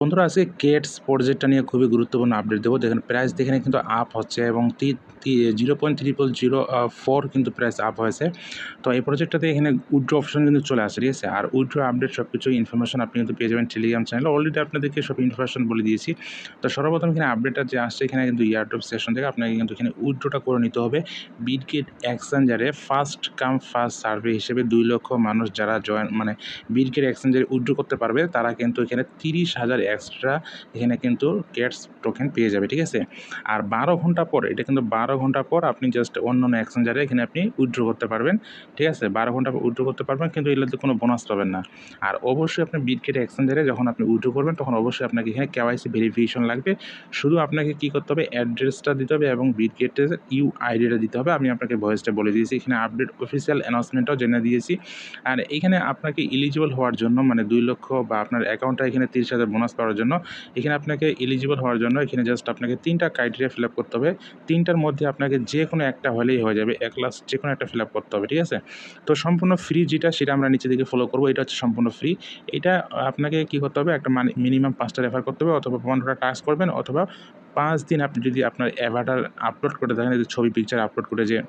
বন্ধুরা আজকে কেটস প্রজেক্টটা নিয়ে খুবই গুরুত্বপূর্ণ আপডেট দেবো। দেখেন প্রাইস দেখেন কিন্তু আপ হচ্ছে এবং 0.3004 কিন্তু প্রাইস আপ হয়েছে। তো এই প্রজেক্টটাতে এখানে উইথড্র অপশন কিন্তু চলে আসে, ঠিক আছে। আর উইথড্র আপডেট সব কিছু ইনফরমেশন আপনি কিন্তু পেয়ে যাবেন টেলিগ্রাম চ্যানেলে। অলরেডি আপনাদেরকে সব ইনফরমেশন বলে দিয়েছি। তো সর্বপ্রথম এখানে আপডেটটা যে আসছে এখানে কিন্তু এয়ারড্রপ সেকশন থেকে আপনাকে কিন্তু এখানে উইথড্রটা করে নিতে হবে। বিটগেট এক্সচেঞ্জারে ফার্স্ট কাম ফার্স্ট সার্ভে হিসেবে 2 লক্ষ মানুষ যারা বিটগেট এক্সচেঞ্জারে উইথড্র করতে পারবে তারা কিন্তু এখানে 30,000 এক্সট্রা এখানে কিন্তু কেটস টোকেন পেয়ে যাবে, ঠিক আছে। আর 12 ঘন্টা পর এটা কিন্তু 12 ঘন্টা পর আপনি জাস্ট অন্য এক্সচেঞ্জারে এখানে আপনি উইথড্র করতে পারবেন, ঠিক আছে। 12 ঘন্টা পর উইথড্র করতে পারবেন, কিন্তু এগুলোতে কোনো বোনাস পাবেন না। আর অবশ্যই আপনি বিটগেট এক্সচেঞ্জারে যখন আপনি উইথড্র করবেন তখন অবশ্যই আপনাকে এখানে কেওয়াইসি ভেরিফিকেশন লাগবে। শুধু আপনাকে কী করতে হবে, অ্যাড্রেসটা দিতে হবে এবং বিটগেটের ইউআইডিটা দিতে হবে। আমি আপনাকে ভয়েসটা বলে দিয়েছি, এখানে আপডেট অফিসিয়াল অ্যানাউন্সমেন্টটাও জেনে দিয়েছি। আর এখানে আপনাকে এলিজিবল হওয়ার জন্য মানে 2 লক্ষ বা আপনার অ্যাকাউন্টটা এখানে 30,000 বোনাস পাওয়ার জন্য এখানে আপনাকে এলিজিবল হওয়ার জন্য এখানে জাস্ট আপনাকে 3টা ক্রাইটেরিয়া ফিল আপ করতে হবে। 3টার মধ্যে আপনাকে যে কোনো একটা হলেই হয়ে যাবে, এক লাস্ট যে কোনো একটা ফিল আপ করতে হবে, ঠিক আছে। তো সম্পূর্ণ ফ্রি যেটা সেটা আমরা নিচে দিকে ফলো করবো, এটা হচ্ছে সম্পূর্ণ ফ্রি। এটা আপনাকে কী করতে হবে, একটা মিনিমাম 5টা রেফার করতে হবে অথবা 15টা টাস্ক করবেন অথবা 5 দিন আপনি যদি আপনার অ্যাভাটার আপলোড করে থাকেন, যে ছবি পিকচার আপলোড করে যে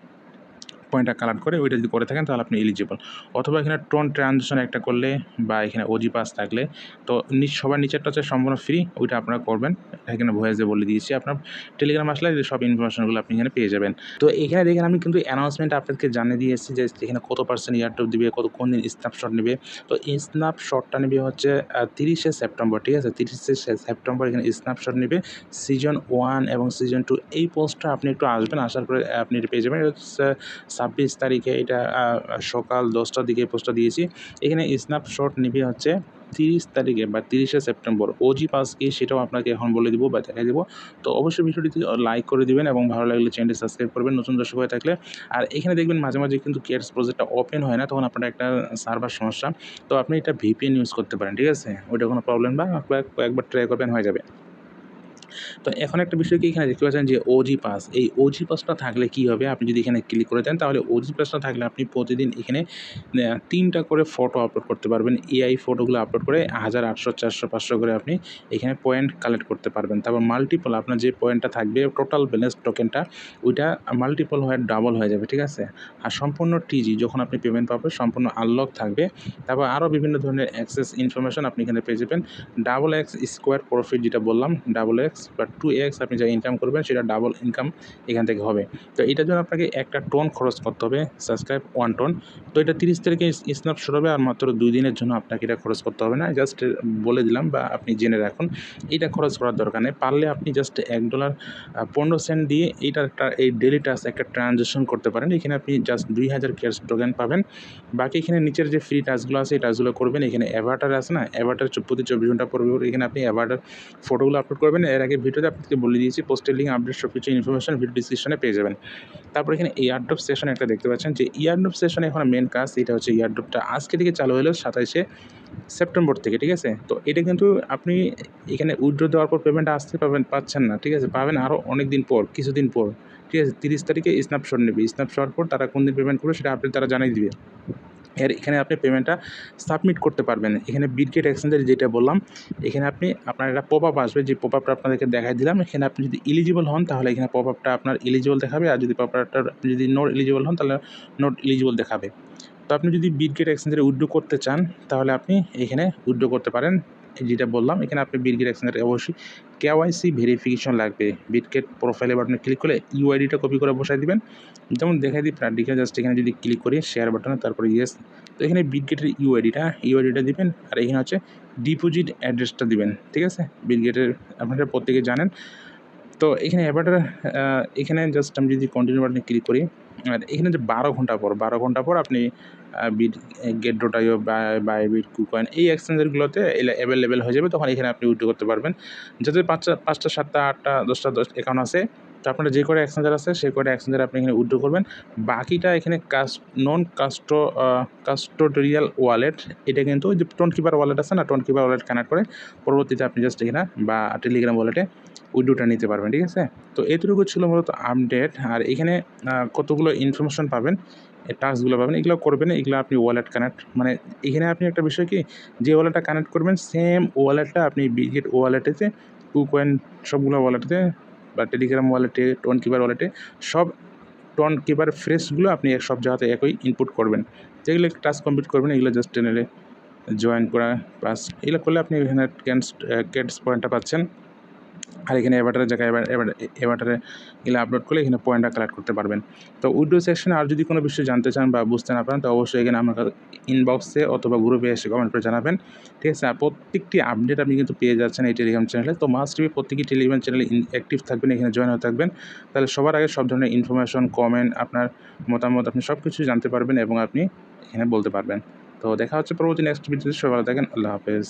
পয়েন্টটা কালেক্ট করে ওইটা যদি করে থাকেন তাহলে আপনি এলিজিবল। অথবা এখানে টোন ট্রানজেকশন একটা করলে বা এখানে ওজি পাস থাকলে তো সবার নিচেরটা হচ্ছে সম্পূর্ণ ফ্রি, ওইটা আপনারা করবেন। এখানে ভয়েসে বলে দিয়েছি, আপনার টেলিগ্রাম আসলে সব ইনফরমেশনগুলো আপনি এখানে পেয়ে যাবেন। তো এখানে দেখেন আমি কিন্তু অ্যানাউন্সমেন্ট আপনাদেরকে জানিয়ে দিয়েছি যে এখানে কত পার্সেন্ট এয়ারড্রপ দিবে, কোন দিন স্ন্যাপশট নেবে। তো এই স্ন্যাপশটটা নেবে হচ্ছে 30শে সেপ্টেম্বর, ঠিক আছে। 30শে সেপ্টেম্বর এখানে স্ন্যাপশট নেবে সিজন 1 এবং সিজন 2। এই পোস্টটা আপনি একটু আসবেন, আসার পরে আপনি এটা পেয়ে যাবেন। এটা হচ্ছে 26 তারিখে, এটা সকাল 10টার দিকে পোস্টটা দিয়েছি। এখানে স্ন্যাপশট নিবে হচ্ছে 30 তারিখে বা 30শে সেপ্টেম্বর। ওজি পাস কি সেটাও আপনাকে এখন বলে দিব বা দেখাই দিব। তো অবশ্যই ভিডিওটিতে লাইক করে দিবেন এবং ভালো লাগলে চ্যানেলটি সাবস্ক্রাইব করবেন নতুন দর্শক হয়ে থাকলে। আর এখানে দেখবেন মাঝে মাঝে কিন্তু কেটস প্রজেক্টটা ওপেন হয় না, তখন আপনার একটা সার্ভার সমস্যা। তো আপনি এটা ভিপিএন ইউজ করতে পারেন, ঠিক আছে। ওইটা কোনো প্রবলেম না, কয়েকবার ট্রাই করবেন, হয়ে যাবে। তো এখন একটা বিষয় কি, এখানে দেখতে পাচ্ছেন যে ওজি পাস, এই ওজি পাসটা থাকলে কি হবে, আপনি যদি এখানে ক্লিক করে দেন তাহলে ওজি পাসটা থাকলে আপনি প্রতিদিন এখানে 3টা করে ফটো আপলোড করতে পারবেন। এআই ফটোগুলো আপলোড করে 1000, 800, 400, 500 করে আপনি এখানে পয়েন্ট কালেক্ট করতে পারবেন। তারপর মাল্টিপল আপনার যে পয়েন্টটা থাকবে টোটাল ব্যালেন্স টোকেনটা ওইটা মাল্টিপল হয়ে ডাবল হয়ে যাবে, ঠিক আছে। আর সম্পূর্ণ টিজি যখন আপনি পেমেন্ট পাবেন সম্পূর্ণ আনলক থাকবে। তারপর আরও বিভিন্ন ধরনের অ্যাক্সেস ইনফরমেশন আপনি এখানে পেয়ে যাবেন। ডাবল এক্স স্কোয়ার প্রফিট যেটা বললাম, ডাবল এক্স বা 2x আপনি যা ইনকাম করবেন সেটা ডাবল ইনকাম এখান থেকে হবে। তো এটার জন্য আপনাকে একটা টোন খরচ করতে হবে, সাবস্ক্রাইব 1 টোন। তো এটা 30 তারিখে স্ন্যাপশট হবে আর মাত্র 2 দিনের জন্য আপনাকে এটা খরচ করতে হবে না। জাস্ট বলে দিলাম বা আপনি জেনে রাখুন, এটা খরচ করার দরকার নেই। পারলে আপনি জাস্ট $1 15 সেন্ট দিয়ে এই ডেলি টাস্ক একটা ট্রানজ্যাকশন করতে পারেন। এখানে আপনি জাস্ট 2000 কেটস টোকেন পাবেন। বাকি এখানে নিচের যে ফ্রি টাস্কগুলো আছে এই টাস্কগুলো করবেন। এখানে অ্যাভাটার আছে না, অ্যাভাটার প্রতি 24 ঘন্টা পর এখানে আপনি অ্যাভাটার ফটোগুলো আপলোড করবেন। এর আগে ভিডিওতে আপনাদেরকে বলে দিয়েছি, পোস্টের লিঙ্ক আপডেট সব কিছু ইনফরমেশন ভিডিও ডিসক্রিপশনে পেয়ে যাবেন। তারপর এখানে এয়ারড্রপ সেশন একটা দেখতে পাচ্ছেন, যে এয়ারড্রপ সেশনে এখন মেন কাজ এটা হচ্ছে এয়ারড্রপটা আজকে থেকে চালু হলো 27শে সেপ্টেম্বর থেকে, ঠিক আছে। তো এটা কিন্তু আপনি এখানে উইথড্র দেওয়ার পর পেমেন্ট আসতে পাচ্ছেন না, ঠিক আছে। পাবেন আরও অনেক দিন পর, কিছুদিন পর, ঠিক আছে। 30 তারিখে স্ন্যাপশট নেবে, স্ন্যাপশট পর তারা কোন দিন পেমেন্ট করবে সেটা আপডেট তারা জানিয়ে দিবে। এখানে আপনি পেমেন্টটা সাবমিট করতে পারবেন। এখানে বিটগেট এক্সচেঞ্জের যেটা বললাম, এখানে আপনার একটা পপ আপ আসবে, যে পপ আপটা আপনাদেরকে দেখাই দিলাম। এখানে আপনি যদি এলিজিবল হন তাহলে এখানে পপ আপটা আপনার এলিজিবল দেখাবে, আর যদি পপ আপটা যদি নট এলিজিবল হন তাহলে নট এলিজিবল দেখাবে। তো আপনি যদি বিটগেট এক্সচেঞ্জে উইথড্র করতে চান তাহলে আপনি এখানে উইথড্র করতে পারেন। যেটা বললাম, এখানে আপনি বিটগেট এক্সচেঞ্জে অবশ্যই কেওয়াইসি ভেরিফিকেশন লাগবে। বিটগেট প্রোফাইলে বাটনে ক্লিক করে ইউআইডিটা কপি করে বসাই দিবেন। যেমন দেখাই দিই প্র্যাকটিক্যাল, জাস্ট এখানে যদি ক্লিক করি শেয়ার বাটনে, তারপরে ইয়েস। তো এখানে বিটগেটের ইউআইডিটা দিবেন, আর এখানে হচ্ছে ডিপোজিট অ্যাড্রেসটা দিবেন, ঠিক আছে। বিটগেটের আপনারা প্রত্যেকে জানেন। তো এখানে এখানে জাস্ট আমি যদি কন্টিনিউ বাটনে ক্লিক করি, আর এখানে যে 12 ঘন্টা পর আপনি Get.io বা Bybit, KuCoin এই এক্সচেঞ্জারগুলোতে অ্যাভেলেবেল হয়ে যাবে। তখন এখানে আপনি উইথড্র করতে পারবেন। যাদের 5টা 7টা 8টা 10টা অ্যাকাউন্ট আছে, তো আপনার যে কয়টা এক্সচেঞ্জার আছে সেই কয়টা এক্সচেঞ্জার আপনি এখানে উইথড্র করবেন। বাকিটা এখানে কাস্টোডিয়াল ওয়ালেট, এটা কিন্তু ওই যে টোন কিপার ওয়ালেট আছে না, টোন কিপার ওয়ালেট কানেক্ট করে পরবর্তীতে আপনি জাস্ট এখানে বা টেলিগ্রাম ওয়ালেটে উইথড্রটা নিতে পারবেন, ঠিক আছে। তো এতটুকু ছিল মূলত আপডেট। আর এখানে কতগুলো ইনফরমেশন পাবেন, এই টাস্কগুলো পাবেন, এগুলো করবেন। এগুলো আপনি ওয়ালেট কানেক্ট মানে এখানে আপনি একটা বিষয় কি, যে ওয়ালেটটা কানেক্ট করবেন সেম ওয়ালেটটা আপনি বিগেট ওয়ালেটেতে, কুকয়েন সবগুলো ওয়ালেটেতে বা টেলিগ্রাম ওয়ালেটে, টোন কিপার ওয়ালেটে সব টোন কিপার ফ্রেশগুলো আপনি সব জায়গাতে একই ইনপুট করবেন। যেগুলো টাস্ক কমপ্লিট করবেন এগুলো জাস্ট চ্যানেলে জয়েন করা প্লাস এগুলো করলে আপনি এখানে ক্যাটস পয়েন্টটা পাচ্ছেন। আর এখানে অ্যাভাটারের জায়গায় অ্যাভাটারে এগুলো আপলোড করলে এখানে পয়েন্টটা কালেক্ট করতে পারবেন। তো উইড্রো সেকশনে আর যদি কোনো বিষয় জানতে চান বা বুঝতে না পারেন তো অবশ্যই এখানে আমার ইনবক্সে অথবা গ্রুপে এসে কমেন্ট করে জানাবেন, ঠিক আছে? আর প্রত্যেকটি আপডেট আপনি কিন্তু পেয়ে যাচ্ছেন এই টেলিগ্রাম চ্যানেলে। তো মাস্ট বি প্রত্যেকটি টেলিগ্রাম চ্যানেলে অ্যাক্টিভ থাকবেন, এখানে জয়েন হয়ে থাকবেন। তাহলে সবার আগে সব ধরনের ইনফরমেশন, কমেন্ট, আপনার মতামত আপনি সব কিছুই জানতে পারবেন এবং আপনি এখানে বলতে পারবেন। তো দেখা হচ্ছে পরবর্তী নেক্সট ভিডিওতে। সবাই ভালো থাকেন। আল্লাহ হাফেজ।